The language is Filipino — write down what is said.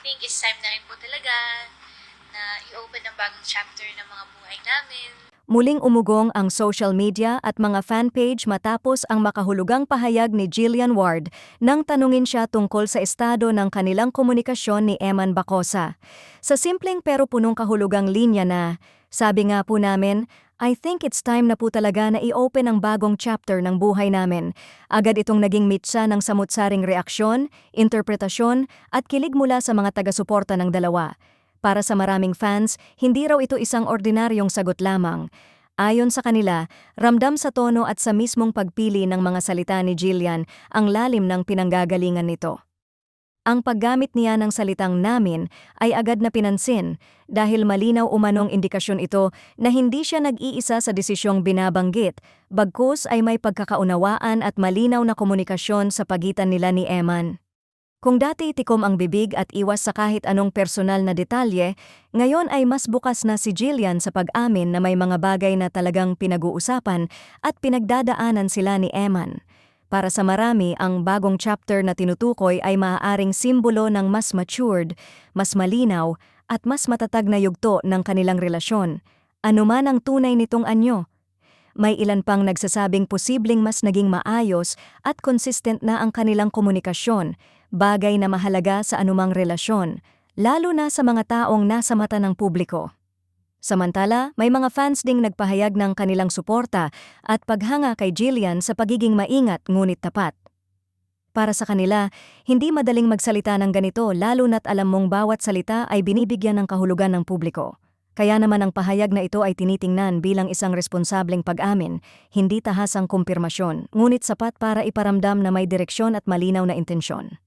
think it's time na rin po talaga na i-open ang bagong chapter ng mga buhay namin. Muling umugong ang social media at mga fanpage matapos ang makahulugang pahayag ni Jillian Ward nang tanungin siya tungkol sa estado ng kanilang komunikasyon ni Eman Bacosa. Sa simpleng pero punong kahulugang linya na, sabi nga po namin, I think it's time na po talaga na i-open ang bagong chapter ng buhay namin. Agad itong naging mitsa ng samut-saring reaksyon, interpretasyon at kilig mula sa mga taga-suporta ng dalawa. Para sa maraming fans, hindi raw ito isang ordinaryong sagot lamang. Ayon sa kanila, ramdam sa tono at sa mismong pagpili ng mga salita ni Jillian ang lalim ng pinanggagalingan nito. Ang paggamit niya ng salitang namin ay agad na pinansin dahil malinaw umanong indikasyon ito na hindi siya nag-iisa sa desisyong binabanggit, bagkus ay may pagkakaunawaan at malinaw na komunikasyon sa pagitan nila ni Eman. Kung dati tikom ang bibig at iwas sa kahit anong personal na detalye, ngayon ay mas bukas na si Jillian sa pag-amin na may mga bagay na talagang pinag-uusapan at pinagdadaanan sila ni Eman. Para sa marami, ang bagong chapter na tinutukoy ay maaaring simbolo ng mas matured, mas malinaw, at mas matatag na yugto ng kanilang relasyon. Ano man ang tunay nitong anyo. May ilan pang nagsasabing posibleng mas naging maayos at consistent na ang kanilang komunikasyon, bagay na mahalaga sa anumang relasyon, lalo na sa mga taong nasa mata ng publiko. Samantala, may mga fans ding nagpahayag ng kanilang suporta at paghanga kay Jillian sa pagiging maingat ngunit tapat. Para sa kanila, hindi madaling magsalita ng ganito lalo na't alam mong bawat salita ay binibigyan ng kahulugan ng publiko. Kaya naman ang pahayag na ito ay tinitingnan bilang isang responsableng pag-amin, hindi tahasang kumpirmasyon, ngunit sapat para iparamdam na may direksyon at malinaw na intensyon.